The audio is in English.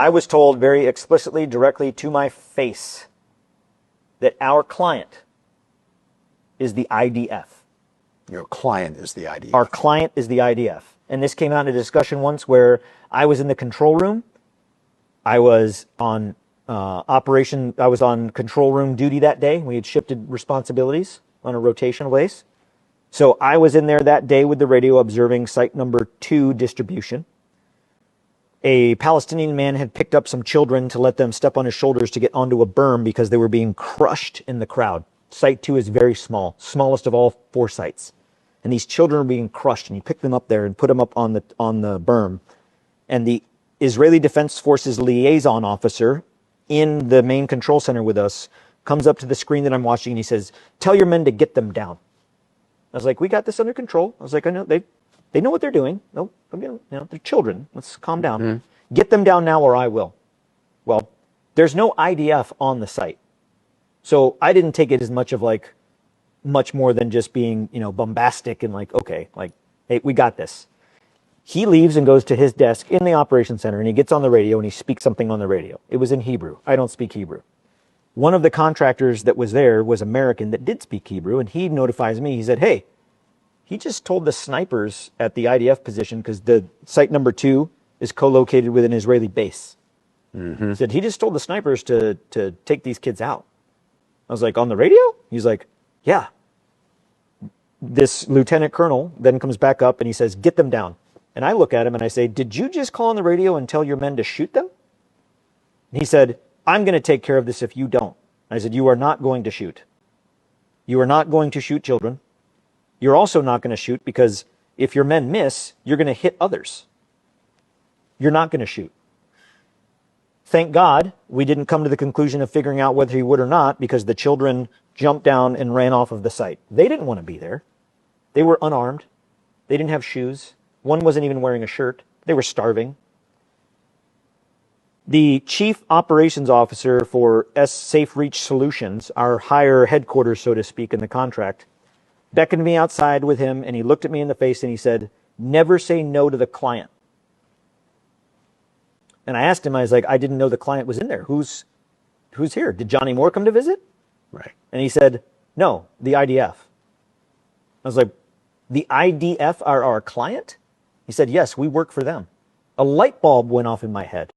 I was told very explicitly, directly to my face, that our client is the IDF. Your client is the IDF. Our client is the IDF. And this came out in a discussion once where I was in the control room. I was on I was on control room duty that day. We had shifted responsibilities on a rotational base. So I was in there that day with the radio observing site number 2 distribution. A Palestinian man had picked up some children to let them step on his shoulders to get onto a berm because they were being crushed in the crowd. Site 2 is very small, smallest of all 4 sites. And these children are being crushed, and he picked them up there and put them up on the berm. And the Israeli Defense Forces liaison officer in the main control center with us comes up to the screen that I'm watching, and he says, "Tell your men to get them down." I was like, "We got this under control." I was like, "I know they know what they're doing. No, they're children. Let's calm down. Mm-hmm. Get them down now, or I will." Well, there's no IDF on the site, so I didn't take it as much more than just being, bombastic and like, okay, like, hey, we got this. He leaves and goes to his desk in the operations center, and he gets on the radio and he speaks something on the radio. It was in Hebrew. I don't speak Hebrew. One of the contractors that was there was American that did speak Hebrew, and he notifies me. He said, "Hey, he just told the snipers at the IDF position, because the site number 2 is co-located with an Israeli base." Mm-hmm. He said, "He just told the snipers to take these kids out." I was like, "On the radio?" He's like, "Yeah." This lieutenant colonel then comes back up and he says, "Get them down." And I look at him and I say, "Did you just call on the radio and tell your men to shoot them?" And he said, "I'm going to take care of this if you don't." I said, "You are not going to shoot. You are not going to shoot children. You're also not going to shoot, because if your men miss, you're going to hit others. You're not going to shoot." Thank God we didn't come to the conclusion of figuring out whether he would or not, because the children jumped down and ran off of the site. They didn't want to be there. They were unarmed. They didn't have shoes. One wasn't even wearing a shirt. They were starving. The chief operations officer for Safe Reach Solutions, our higher headquarters, so to speak, in the contract, beckoned me outside with him, and he looked at me in the face and he said, "Never say no to the client." And I asked him, I was like, "I didn't know the client was in there. Who's here? Did Johnny Moore come to visit?" Right. And he said, "No, the IDF." I was like, "The IDF are our client?" He said, "Yes, we work for them." A light bulb went off in my head.